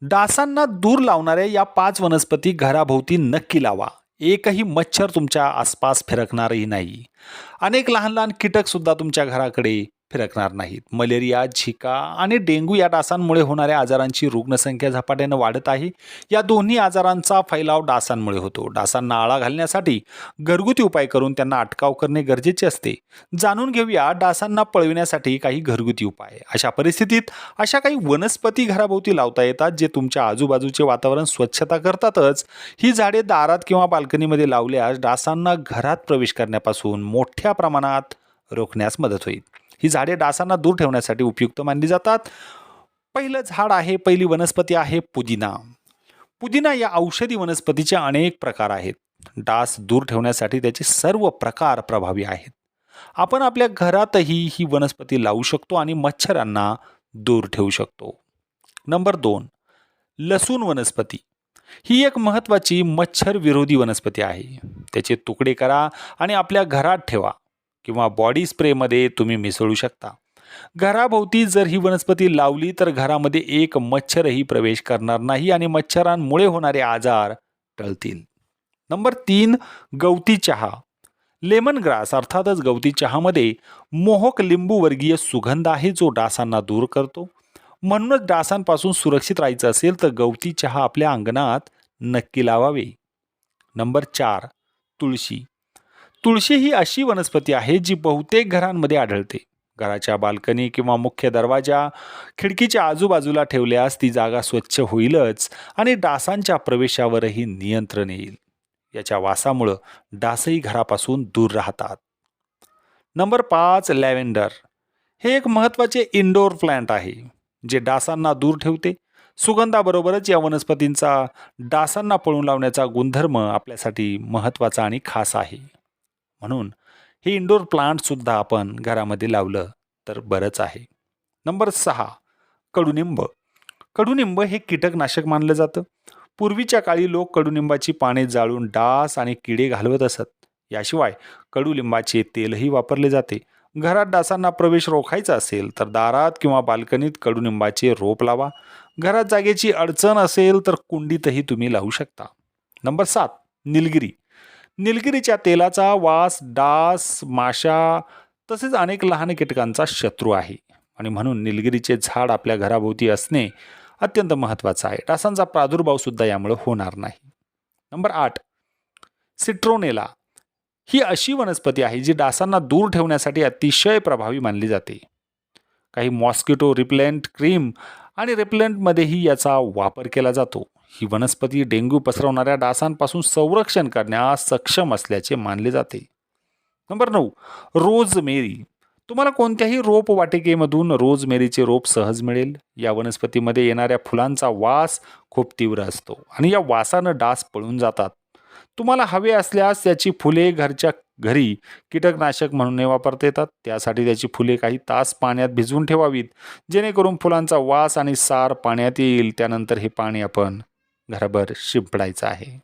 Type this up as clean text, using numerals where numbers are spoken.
डासांना दूर लावणाऱ्या या 5 वनस्पती घराभोवती नक्की लावा. एकही मच्छर तुमच्या आसपास फिरकणारही नाही. अनेक लहान लहान कीटक सुद्धा तुमच्या घराकडे फिरकणार नाहीत. मलेरिया, झिका आणि डेंग्यू या डासांमुळे होणाऱ्या आजारांची रुग्णसंख्या झपाट्यानं वाढत आहे. या दोन्ही आजारांचा फैलाव डासांमुळे होतो. डासांना आळा घालण्यासाठी घरगुती उपाय करून त्यांना अटकाव करणे गरजेचे असते. जाणून घेऊया डासांना पळविण्यासाठी काही घरगुती उपाय. अशा परिस्थितीत अशा काही वनस्पती घराभोवती लावता येतात जे तुमच्या आजूबाजूचे वातावरण स्वच्छता करतातच. ही झाडे दारात किंवा बाल्कनीमध्ये लावल्यास डासांना घरात प्रवेश करण्यापासून मोठ्या प्रमाणात रोखण्यास मदत होईल. ही झाडे डासांना दूर ठेवण्यासाठी उपयुक्त मानली जातात. पहिली वनस्पती आहे पुदिना. पुदिना या औषधी वनस्पतीचे अनेक प्रकार आहेत. डास दूर ठेवण्यासाठी त्याचे सर्व प्रकार प्रभावी आहेत. आपण आपल्या घरातही ही वनस्पती लावू शकतो आणि मच्छरांना दूर ठेवू शकतो. नंबर 2, लसूण वनस्पती. ही एक महत्त्वाची मच्छर विरोधी वनस्पती आहे. त्याचे तुकडे करा आणि आपल्या घरात ठेवा किंवा बॉडी स्प्रेमध्ये तुम्ही मिसळू शकता. घराभोवती जर ही वनस्पती लावली तर घरामध्ये एक मच्छरही प्रवेश करणार नाही आणि मच्छरांमुळे होणारे आजार टळतील. नंबर 3, गवती चहा. लेमन ग्रास अर्थातच गवती चहामध्ये मोहक लिंबू वर्गीय सुगंध आहे जो डासांना दूर करतो. म्हणूनच डासांपासून सुरक्षित राहायचं असेल तर गवती चहा आपल्या अंगणात नक्की लावावे. नंबर 4, तुळशी. तुळशी ही अशी वनस्पती आहे जी बहुतेक घरांमध्ये आढळते. घराच्या बाल्कनी किंवा मुख्य दरवाजा, खिडकीच्या आजूबाजूला ठेवल्यास ती जागा स्वच्छ होईलच आणि डासांच्या प्रवेशावरही नियंत्रण येईल. याच्या वासामुळं डासही घरापासून दूर राहतात. Number 5, lavender. हे एक महत्त्वाचे इंडोर प्लांट आहे जे डासांना दूर ठेवते. सुगंधाबरोबरच या वनस्पतींचा डासांना पळून लावण्याचा गुणधर्म आपल्यासाठी महत्त्वाचा आणि खास आहे. म्हणून हे इंडोर प्लांट सुद्धा आपण घरामध्ये लावलं तर बरंच आहे. नंबर 6, कडुनिंब. कडुनिंब हे कीटकनाशक मानलं जातं. पूर्वीच्या काळी लोक कडुनिंबाची पाने जाळून डास आणि किडे घालवत असत. याशिवाय कडुलिंबाचे तेलही वापरले जाते. घरात डासांना प्रवेश रोखायचा असेल तर दारात किंवा बाल्कनीत कडुनिंबाचे रोप लावा. घरात जागेची अडचण असेल तर कुंडीतही तुम्ही लावू शकता. नंबर 7, निलगिरी. निलगिरीच्या तेलाचा वास डास, माशा तसेच अनेक लहान कीटकांचा शत्रू आहे आणि म्हणून निलगिरीचे झाड आपल्या घराभोवती असणे अत्यंत महत्त्वाचं आहे. डासांचा प्रादुर्भाव सुद्धा यामुळे होणार नाही. Number 8, citronella. ही अशी वनस्पती आहे जी डासांना दूर ठेवण्यासाठी अतिशय प्रभावी मानली जाते. काही मॉस्किटो रिपेलेंट क्रीम आणि रेपेलेंटमध्येही याचा वापर केला जातो. ही वनस्पती डेंग्यू पसरवणाऱ्या डासांपासून संरक्षण करण्यास सक्षम असल्याचे मानले जाते. Number 9, rosemary. तुम्हाला कोणत्याही रोप वाटिकेमधून रोजमेरीचे रोप सहज मिळेल. या वनस्पतीमध्ये येणाऱ्या फुलांचा वास खूप तीव्र असतो आणि या वासानं डास पळून जातात. तुम्हाला हवे असल्यास त्याची फुले घरच्या घरी कीटकनाशक म्हणून वापरता येतात. त्यासाठी त्याची फुले काही तास पाण्यात भिजवून ठेवावीत जेणेकरून फुलांचा वास आणि सार पाण्यात येईल. त्यानंतर हे पाणी आपण घराभर शिंपडायचं आहे.